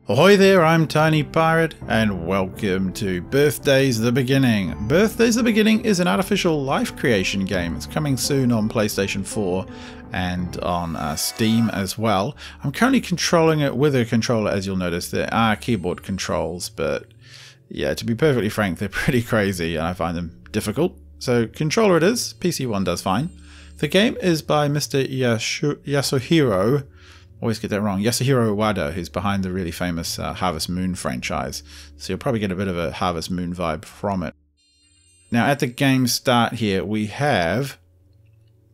Ahoy there, I'm Tiny Pirate, and welcome to Birthdays the Beginning. Birthdays the Beginning is an artificial life creation game. It's coming soon on PlayStation 4 and on Steam as well. I'm currently controlling it with a controller. As you'll notice, there are keyboard controls, but yeah, to be perfectly frank, they're pretty crazy and I find them difficult. So controller it is, PC one does fine. The game is by Mr. Yasuhiro, always get that wrong, Yasuhiro Wada, who's behind the really famous Harvest Moon franchise. So you'll probably get a bit of a Harvest Moon vibe from it. Now at the game start here, we have,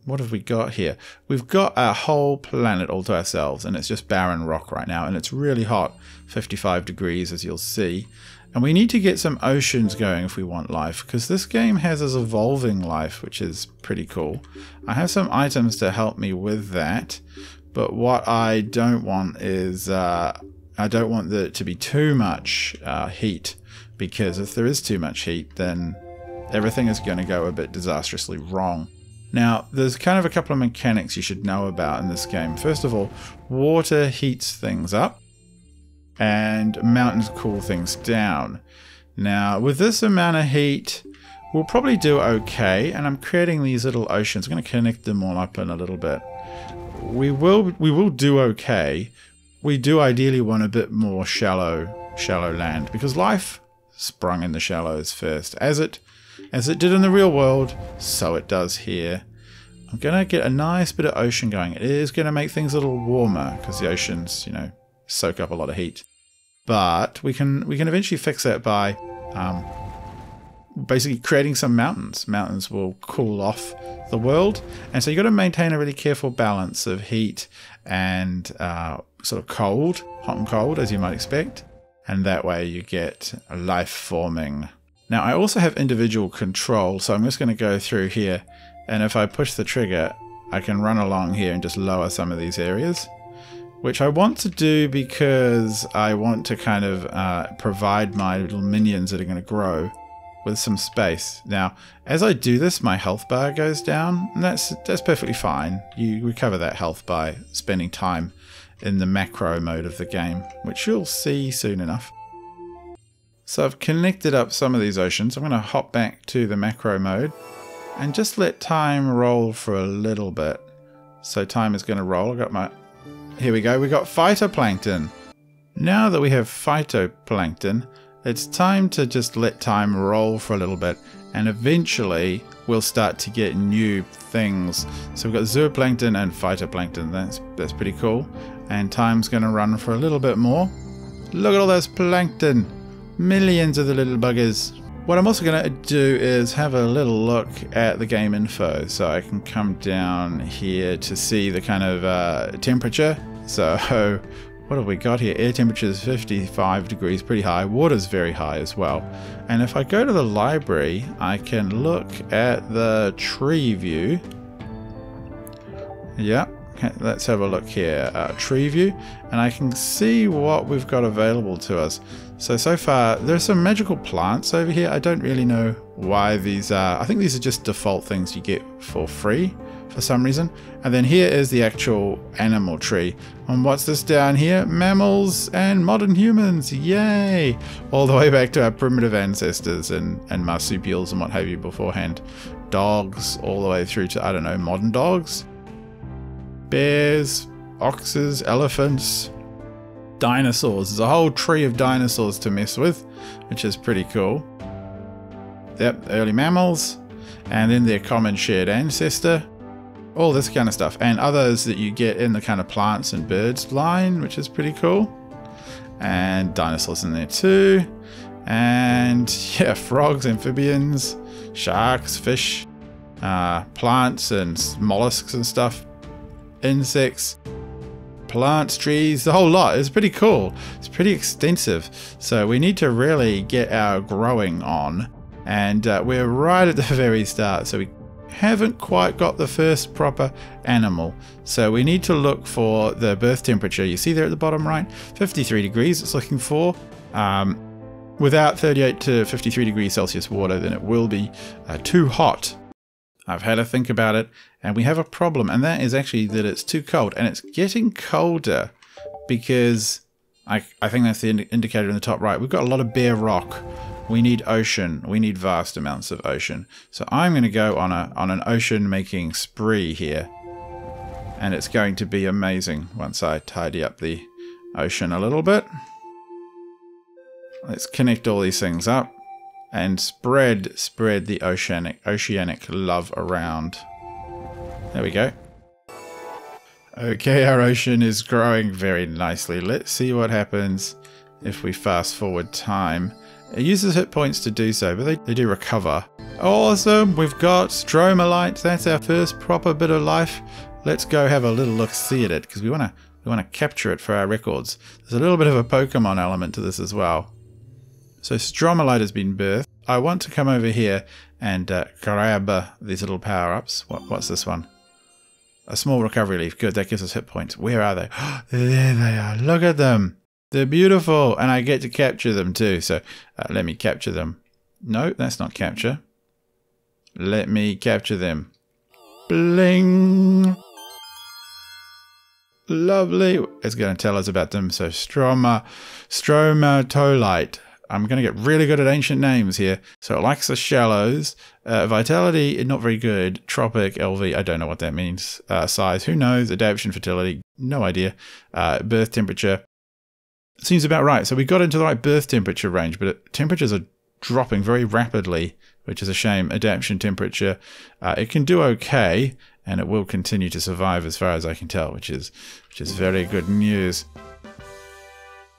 what have we got here? We've got a whole planet all to ourselves, and it's just barren rock right now, and it's really hot, 55 degrees as you'll see. And we need to get some oceans going if we want life, because this game has this evolving life, which is pretty cool. I have some items to help me with that. But what I don't want is, I don't want there to be too much heat, because if there is too much heat, then everything is going to go a bit disastrously wrong. Now, there's kind of a couple of mechanics you should know about in this game. First of all, water heats things up, and mountains cool things down. Now, with this amount of heat, we'll probably do okay, and I'm creating these little oceans. I'm going to connect them all up in a little bit. We will do okay. We do ideally want a bit more shallow land, because life sprung in the shallows first. As it did in the real world, so it does here. I'm gonna get a nice bit of ocean going. It is gonna make things a little warmer because the oceans, you know, soak up a lot of heat. But we can eventually fix that by basically creating some mountains. Mountains will cool off the world, and so you've got to maintain a really careful balance of heat and sort of cold, hot and cold, as you might expect, and that way you get life forming. Now I also have individual control, so I'm just going to go through here, and if I push the trigger I can run along here and just lower some of these areas, which I want to do because I want to kind of provide my little minions that are going to grow with some space. Now, as I do this, my health bar goes down, and that's perfectly fine. You recover that health by spending time in the macro mode of the game, which you'll see soon enough. So I've connected up some of these oceans. I'm going to hop back to the macro mode and just let time roll for a little bit. So time is going to roll. I got my, here we go. We got phytoplankton. Now that we have phytoplankton, it's time to just let time roll for a little bit, and eventually we'll start to get new things. So we've got zooplankton and phytoplankton. That's pretty cool. And time's going to run for a little bit more. Look at all those plankton. Millions of the little buggers. What I'm also going to do is have a little look at the game info. So I can come down here to see the kind of temperature. So what have we got here? Air temperature is 55 degrees, pretty high. Water's very high as well. And if I go to the library, I can look at the tree view. Yeah, okay, let's have a look here. Tree view, and I can see what we've got available to us. So far, there's some magical plants over here. I don't really know why these are. I think these are just default things you get for free for some reason. And then here is the actual animal tree. And what's this down here? Mammals and modern humans. Yay! All the way back to our primitive ancestors and marsupials and what have you beforehand. Dogs all the way through to, I don't know, modern dogs. Bears, oxes, elephants, dinosaurs. There's a whole tree of dinosaurs to mess with, which is pretty cool. Yep, early mammals, and then their common shared ancestor. All this kind of stuff, and others that you get in the kind of plants and birds line, which is pretty cool. And dinosaurs in there too. And yeah, frogs, amphibians, sharks, fish, plants and mollusks and stuff. Insects, plants, trees, the whole lot. It's pretty cool. It's pretty extensive. So we need to really get our growing on. And we're right at the very start. So we haven't quite got the first proper animal, so we need to look for the birth temperature. You see there at the bottom right, 53 degrees it's looking for. Without 38 to 53 degrees Celsius water, then it will be too hot. I've had a think about it, and we have a problem, and that is actually that it's too cold, and it's getting colder because I think that's the indicator in the top right. We've got a lot of bare rock. We need ocean. We need vast amounts of ocean. So I'm going to go on an ocean making spree here. And it's going to be amazing once I tidy up the ocean a little bit. Let's connect all these things up and spread the oceanic love around. There we go. Okay, our ocean is growing very nicely. Let's see what happens if we fast forward time. It uses hit points to do so, but they do recover. Awesome! We've got stromatolites. That's our first proper bit of life. Let's go have a little look-see at it, because we want to capture it for our records. There's a little bit of a Pokemon element to this as well. So stromatolite has been birthed. I want to come over here and grab these little power-ups. What's this one? A small recovery leaf. Good, that gives us hit points. Where are they? There they are. Look at them. They're beautiful. And I get to capture them too. So let me capture them. No, that's not capture. Let me capture them. Bling. Lovely. It's going to tell us about them. So stromatolite. I'm going to get really good at ancient names here. So it likes the shallows. Vitality, not very good. Tropic, LV, I don't know what that means. Size, who knows? Adaptation, fertility, no idea. Birth temperature, seems about right. So we got into the right birth temperature range, but temperatures are dropping very rapidly, which is a shame. Adaptation temperature, it can do okay, and it will continue to survive as far as I can tell, which is very good news.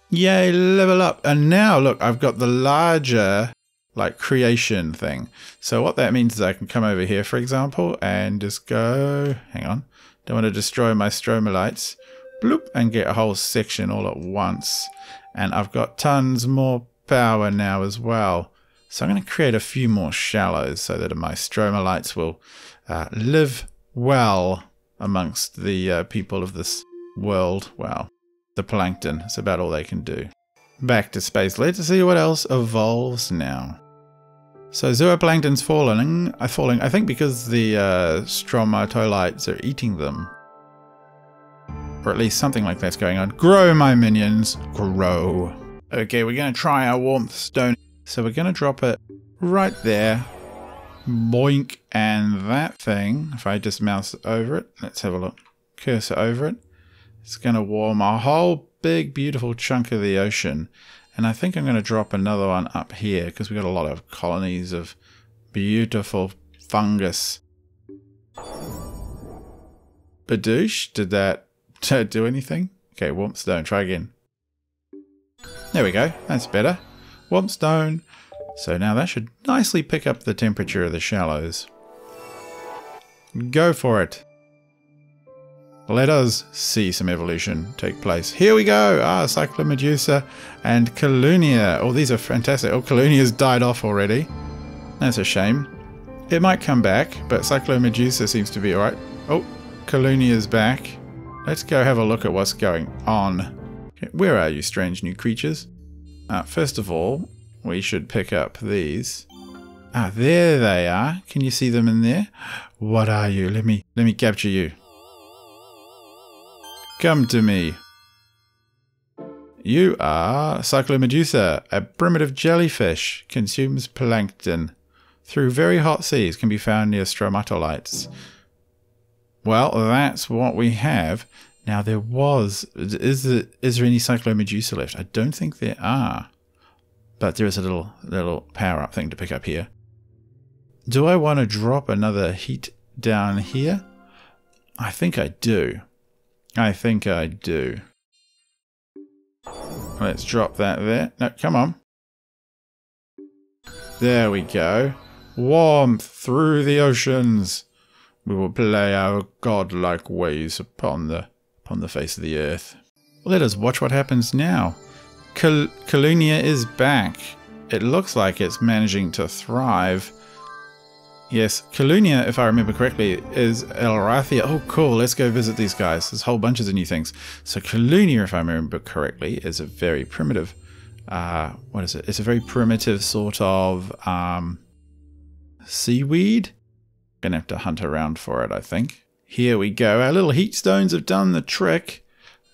Yay, level up. And now, look, I've got the larger, like, creation thing. So what that means is I can come over here, for example, and just go... Hang on. Don't want to destroy my stromatolites. Bloop, and get a whole section all at once. And I've got tons more power now as well. So I'm going to create a few more shallows so that my stromatolites will live well amongst the people of this world. Wow. The plankton. It's about all they can do. Back to space. Let's see what else evolves now. So zooplankton's falling. I think because the stromatolites are eating them. Or at least something like that's going on. Grow, my minions. Grow. Okay, we're going to try our warmth stone. So we're going to drop it right there. Boink. And that thing, if I just mouse over it, let's have a look. Cursor over it. It's going to warm a whole big, beautiful chunk of the ocean. And I think I'm going to drop another one up here because we've got a lot of colonies of beautiful fungus. Badoosh, did that do anything? Okay, warmth stone, try again. There we go, that's better. Warmth stone. So now that should nicely pick up the temperature of the shallows. Go for it. Let us see some evolution take place. Here we go! Cyclomedusa and Colonia. Oh, these are fantastic. Oh, Colonia's died off already. That's a shame. It might come back, but Cyclomedusa seems to be alright. Oh, Colonia's back. Let's go have a look at what's going on. Okay, where are you, strange new creatures? First of all, we should pick up these. There they are. Can you see them in there? What are you? Let me capture you. Come to me. You are Cyclomedusa, a primitive jellyfish. Consumes plankton. Through very hot seas. Can be found near stromatolites. Well, that's what we have. Now there was... Is there any Cyclomedusa left? I don't think there are. But there is a little power-up thing to pick up here. Do I want to drop another heat down here? I think I do. I think I do. Let's drop that there. No, come on. There we go. Warmth through the oceans. We will play our godlike ways upon the face of the earth. Let us watch what happens now. Colonia is back. It looks like it's managing to thrive. Yes, Colonia, if I remember correctly, is Rathia. Oh, cool. Let's go visit these guys. There's whole bunches of new things. So Colonia, if I remember correctly, is a very primitive... what is it? It's a very primitive sort of seaweed. Gonna have to hunt around for it, I think. Here we go. Our little heat stones have done the trick.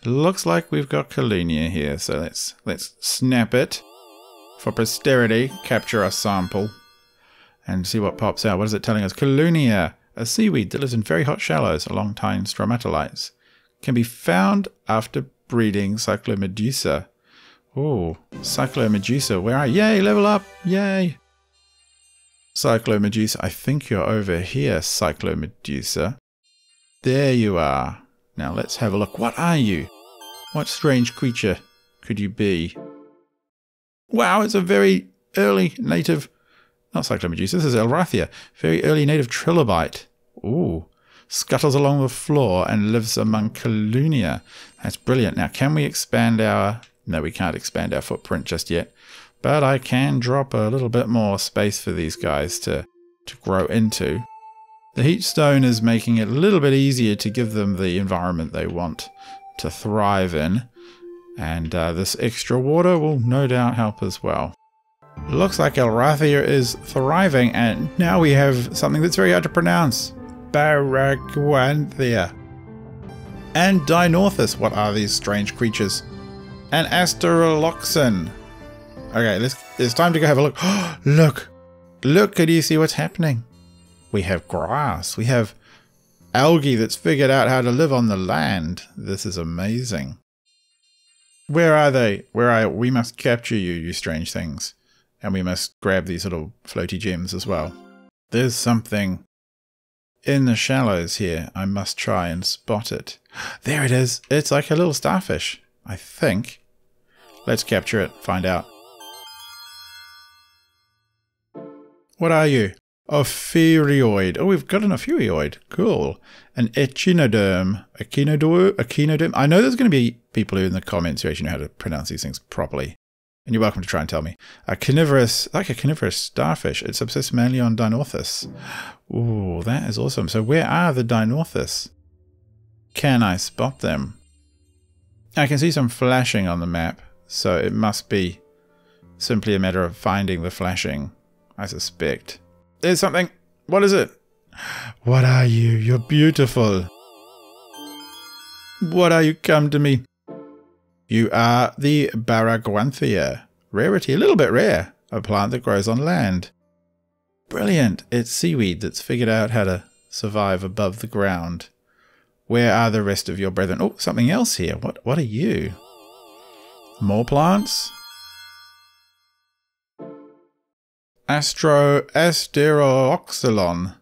Looks like we've got Colonia here, so let's snap it for posterity, capture our sample, and see what pops out. What is it telling us? Colonia, a seaweed that lives in very hot shallows along tine stromatolites. Can be found after breeding Cyclomedusa. Oh, Cyclomedusa, where are you? Yay, level up! Yay! Cyclomedusa, I think you're over here, Cyclomedusa. There you are. Now let's have a look. What are you? What strange creature could you be? Wow, it's a very early native... Not Cyclomedusa, this is Rathia. Very early native trilobite. Ooh. Scuttles along the floor and lives among Colonia. That's brilliant. Now, can we expand our... No, we can't expand our footprint just yet. But I can drop a little bit more space for these guys to grow into. The heat stone is making it a little bit easier to give them the environment they want to thrive in. And this extra water will no doubt help as well. Looks like Rathia is thriving, and now we have something that's very hard to pronounce. Anthea. And Dinorthus. What are these strange creatures? And Asteroloxen. Okay, it's time to go have a look. Look! Look, can you see what's happening? We have grass. We have algae that's figured out how to live on the land. This is amazing. Where are they? Where are we? Must capture you, you strange things. And we must grab these little floaty gems as well. There's something in the shallows here. I must try and spot it. There it is. It's like a little starfish, I think. Let's capture it, find out. What are you? Ophiurioid. Oh, we've got an Ophiurioid. Cool. An echinoderm. Echinoderm. I know there's going to be people who in the comments who actually know how to pronounce these things properly. And you're welcome to try and tell me. A carnivorous, like a carnivorous starfish. It's obsessed mainly on Dinorthus. Ooh, that is awesome. So where are the Dinorthus? Can I spot them? I can see some flashing on the map. So it must be simply a matter of finding the flashing, I suspect. There's something. What is it? What are you? You're beautiful. What are you? Come to me. You are the Baraguanthea. Rarity, a little bit rare. A plant that grows on land. Brilliant. It's seaweed that's figured out how to survive above the ground. Where are the rest of your brethren? Oh, something else here. What are you? More plants? Asterooxylon,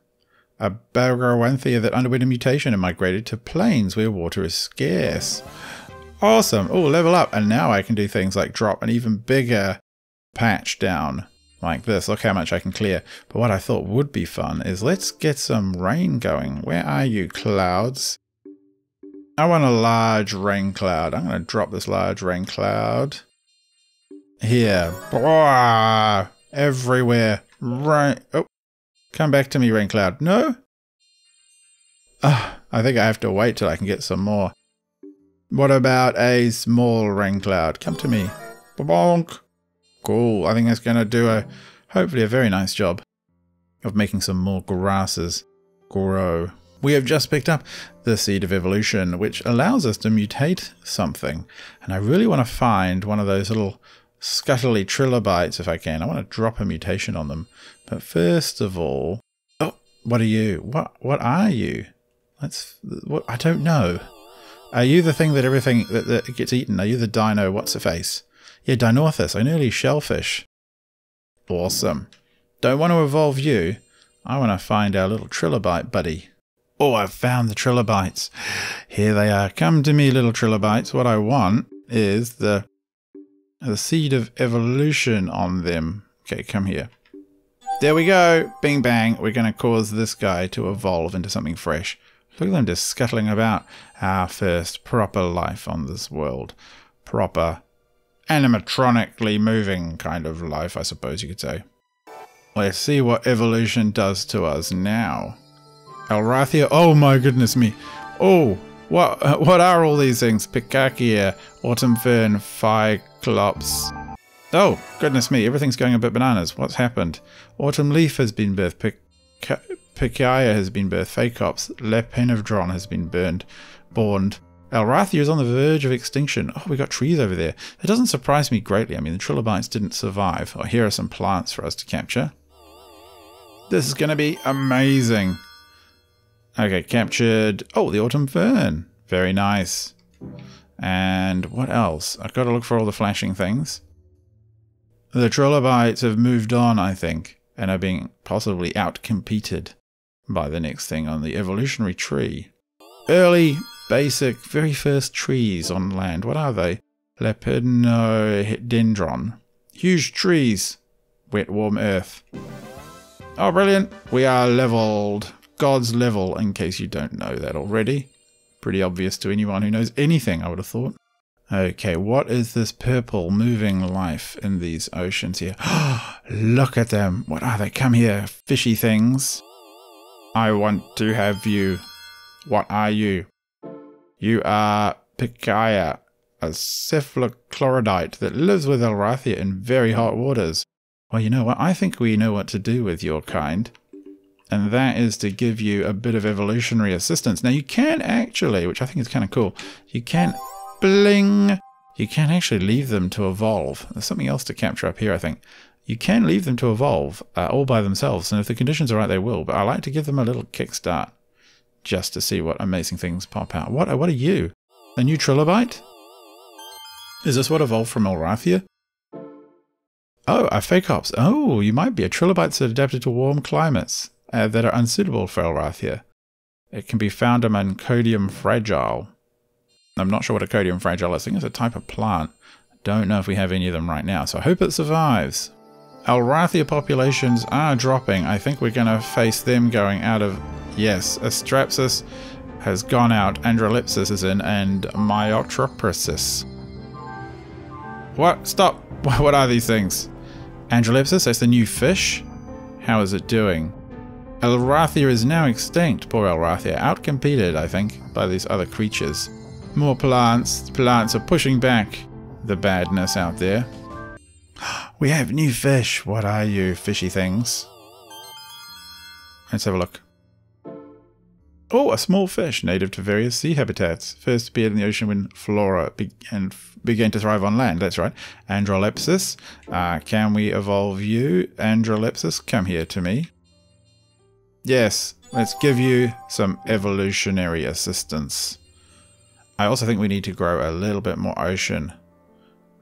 a Baraguanthea that underwent a mutation and migrated to plains where water is scarce. Awesome. Oh, level up. And now I can do things like drop an even bigger patch down like this. Look how much I can clear. But what I thought would be fun is let's get some rain going. Where are you, clouds? I want a large rain cloud. I'm going to drop this large rain cloud here. Blah, everywhere. Rain. Oh, come back to me, rain cloud. No? I think I have to wait till I can get some more. What about a small rain cloud? Come to me. Bonk. Cool. I think that's going to do hopefully a very nice job of making some more grasses grow. We have just picked up the Seed of Evolution, which allows us to mutate something. And I really want to find one of those little scuttly trilobites if I can. I want to drop a mutation on them. But first of all... Oh, what are you? What are you? I don't know. Are you the thing that everything that gets eaten? Are you the dino what's-her-face? Yeah, Dinorthus. I nearly shellfish. Awesome. Don't want to evolve you. I want to find our little trilobite buddy. Oh, I've found the trilobites. Here they are. Come to me, little trilobites. What I want is the Seed of Evolution on them. Okay, come here. There we go. Bing bang. We're going to cause this guy to evolve into something fresh. Look at them just scuttling about. Our first proper life on this world. Proper animatronically moving kind of life, I suppose you could say. Let's see what evolution does to us now. Rathia. Oh my goodness me. Oh, what are all these things? Picacia, autumn fern, phyclops. Oh, goodness me. Everything's going a bit bananas. What's happened? Autumn leaf has been birthed. Picacia has been birthed. Phycops. Lepinodron has been borned. Rathia is on the verge of extinction. Oh, we got trees over there. That doesn't surprise me greatly. I mean, the trilobites didn't survive. Oh, here are some plants for us to capture. This is going to be amazing. Okay, captured. Oh, the autumn fern. Very nice. And what else? I've got to look for all the flashing things. The trilobites have moved on, I think, and are being possibly out-competed by the next thing on the evolutionary tree. Early, basic, very first trees on land. What are they? Lepidodendron. Huge trees. Wet, warm earth. Oh, brilliant. We are leveled. God's level, in case you don't know that already. Pretty obvious to anyone who knows anything, I would have thought. Okay, what is this purple moving life in these oceans here? Look at them. What are they? Come here, fishy things. I want to have you. What are you? You are Pikaia, a cephalochloridite that lives with Rathia in very hot waters. Well, you know what? I think we know what to do with your kind. And that is to give you a bit of evolutionary assistance. Now you can actually, which I think is kind of cool, you can bling. You can actually leave them to evolve. There's something else to capture up here, I think. You can leave them to evolve all by themselves, and if the conditions are right, they will. But I like to give them a little kickstart just to see what amazing things pop out. What are you? A new trilobite? Is this what evolved from Rathia? Oh, a Phacops. Oh, you might be a trilobite that adapted to warm climates that are unsuitable for Rathia. It can be found among Codium fragile. I'm not sure what a Codium fragile is. I think it's a type of plant. I don't know if we have any of them right now, so I hope it survives. Rathia populations are dropping. I think we're going to face them going out of... Yes, Astrapsis has gone out, Androlepsis is in, and Myotroposis. What? Stop! What are these things? Androlepsis, that's the new fish? How is it doing? Rathia is now extinct. Poor Rathia. Outcompeted, I think, by these other creatures. More plants. Plants are pushing back the badness out there. We have new fish. What are you, fishy things? Let's have a look. Oh, a small fish native to various sea habitats. First appeared in the ocean when flora began to thrive on land. That's right. Androlepsis. Can we evolve you? Androlepsis, come here to me. Yes, let's give you some evolutionary assistance. I also think we need to grow a little bit more ocean.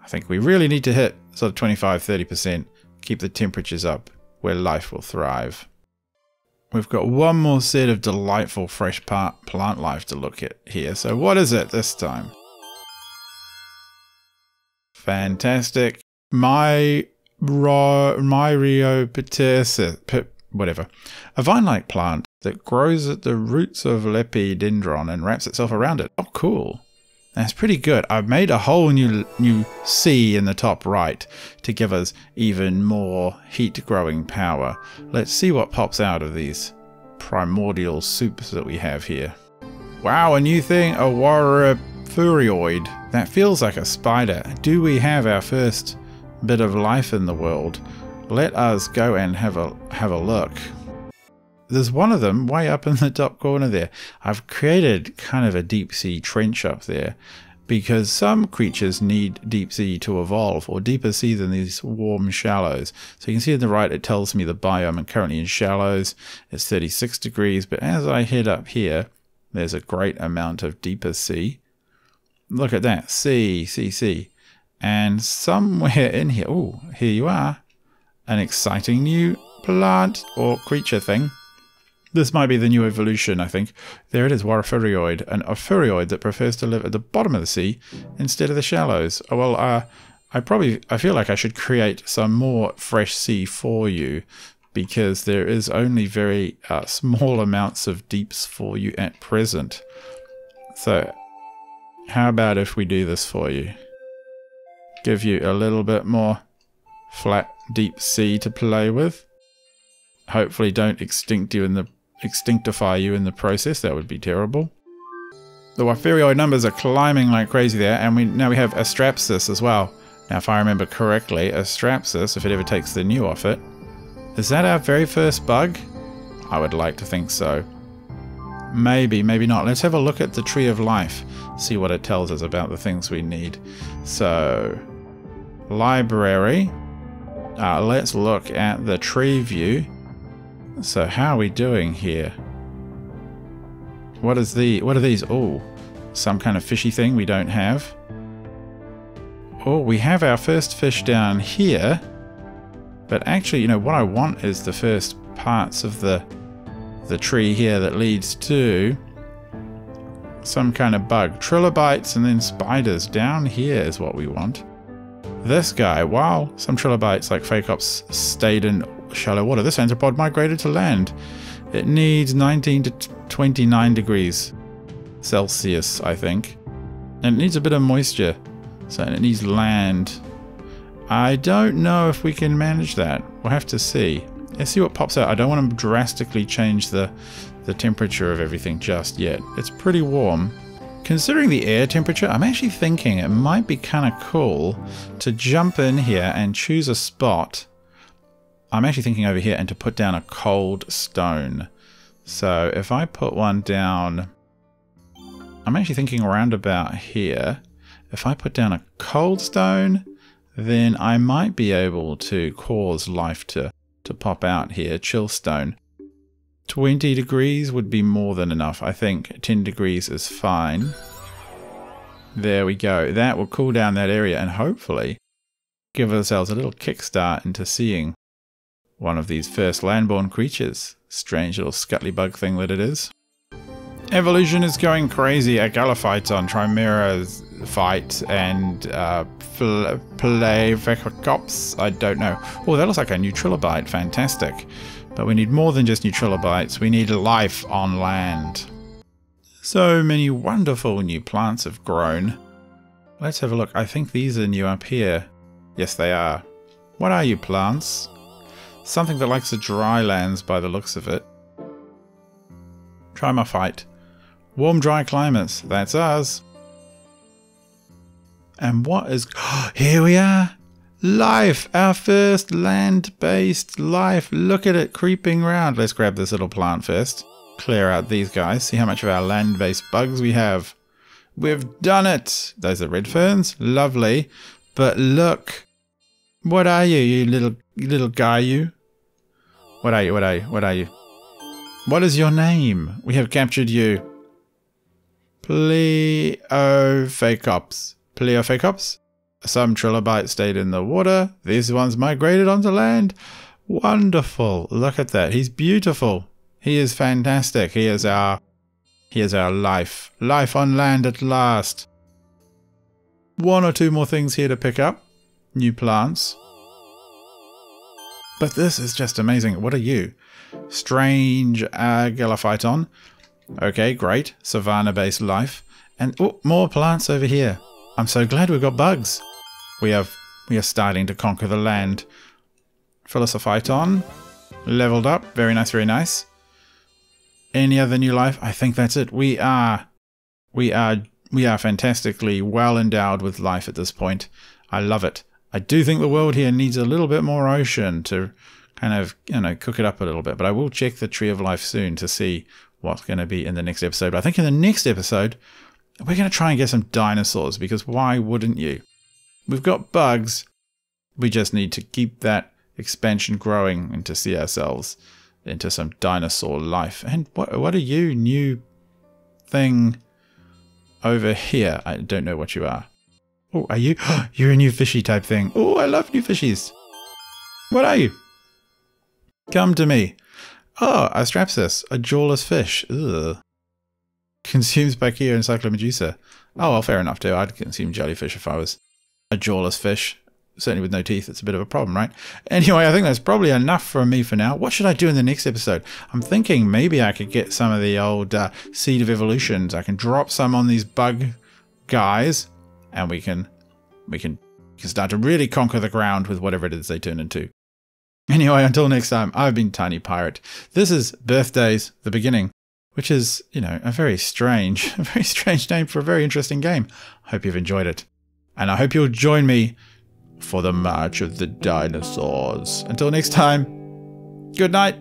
I think we really need to hit sort of 25-30%. Keep the temperatures up where life will thrive. We've got one more set of delightful fresh plant life to look at here. So what is it this time? Fantastic. Myriopteris, whatever. A vine-like plant that grows at the roots of lepidodendron and wraps itself around it. Oh, cool. That's pretty good. I've made a whole new C in the top right to give us even more heat growing power. Let's see what pops out of these primordial soups that we have here. Wow, a new thing, a warfurioid. That feels like a spider. Do we have our first bit of life in the world? Let us go and have a look. There's one of them way up in the top corner there. I've created kind of a deep sea trench up there because some creatures need deep sea to evolve, or deeper sea than these warm shallows. So you can see on the right it tells me the biome. I'm currently in shallows. It's 36 degrees, but as I head up here, there's a great amount of deeper sea. Look at that. Sea. And somewhere in here, oh, here you are. An exciting new plant or creature thing. This might be the new evolution, I think. There it is, warfurioid, an ophurioid that prefers to live at the bottom of the sea instead of the shallows. Oh, well, I feel like I should create some more fresh sea for you because there is only very small amounts of deeps for you at present. So, how about if we do this for you? Give you a little bit more flat, deep sea to play with. Hopefully don't extinctify you in the process. That would be terrible. The warfurioid numbers are climbing like crazy there, and now we have Astrapsis as well. Now, if I remember correctly, Astrapsis, if it ever takes the new off it, is that our very first bug? I would like to think so. Maybe, maybe not. Let's have a look at the Tree of Life. See what it tells us about the things we need. So, library. Let's look at the tree view. So how are we doing here? What are these? Oh, some kind of fishy thing we don't have. Oh, we have our first fish down here. But actually, you know, what I want is the first parts of the tree here that leads to some kind of bug. Trilobites and then spiders down here is what we want. This guy, wow, some trilobites like Phacops stayed in shallow water. This anthropod migrated to land. It needs 19 to 29 degrees Celsius, I think. And it needs a bit of moisture. So it needs land. I don't know if we can manage that. We'll have to see. Let's see what pops out. I don't want to drastically change the temperature of everything just yet. It's pretty warm. Considering the air temperature, I'm actually thinking it might be kind of cool to jump in here and choose a spot. I'm actually thinking over here and to put down a cold stone. So if I put one down, I'm actually thinking around about here. If I put down a cold stone, then I might be able to cause life to pop out here. Chill stone. 20 degrees would be more than enough. I think 10 degrees is fine. There we go. That will cool down that area and hopefully give ourselves a little kickstart into seeing one of these first landborn creatures. Strange little scuttly bug thing that it is. Evolution is going crazy. A Galophyton, Chimera's fight, and Phacops. I don't know. Oh, that looks like a new trilobite. Fantastic. But we need more than just new trilobites. We need life on land. So many wonderful new plants have grown. Let's have a look. I think these are new up here. Yes, they are. What are you, plants? Something that likes the dry lands by the looks of it. Trimophyte. Warm, dry climates. That's us. And what is... Here we are! Life! Our first land-based life. Look at it creeping around. Let's grab this little plant first. Clear out these guys. See how much of our land-based bugs we have. We've done it! Those are red ferns. Lovely. But look. What are you, you little guy, you? What are you? What are you? What are you? What is your name? We have captured you. Phacops. Phacops? Some trilobites stayed in the water. These ones migrated onto land. Wonderful. Look at that. He's beautiful. He is fantastic. He is our life. Life on land at last. One or two more things here to pick up. New plants. But this is just amazing. What are you? Strange Galophyton. Okay, great. Savanna-based life. And oh, more plants over here. I'm so glad we've got bugs. We are starting to conquer the land. Philosophite leveled up. Very nice, very nice. Any other new life? I think that's it. We are fantastically well endowed with life at this point. I love it. I do think the world here needs a little bit more ocean to kind of, you know, cook it up a little bit. But I will check the Tree of Life soon to see what's going to be in the next episode. But I think in the next episode, we're going to try and get some dinosaurs, because why wouldn't you? We've got bugs. We just need to keep that expansion growing and to see ourselves into some dinosaur life. And what are you, new thing over here? I don't know what you are. Oh, are you? You're a new fishy type thing. Oh, I love new fishies. What are you? Come to me. Oh, Astrapsis, a jawless fish. Ugh. Consumes Pachia and Cyclomedusa. Oh, well, fair enough too. I'd consume jellyfish if I was a jawless fish. Certainly with no teeth, it's a bit of a problem, right? Anyway, I think that's probably enough from me for now. What should I do in the next episode? I'm thinking maybe I could get some of the old Seed of Evolutions. I can drop some on these bug guys, and we can start to really conquer the ground with whatever it is they turn into. Anyway, until next time, I've been Tiny Pirate. This is Birthdays, the Beginning, which is, you know, a very strange name for a very interesting game. I hope you've enjoyed it. And I hope you'll join me for the March of the Dinosaurs. Until next time, good night.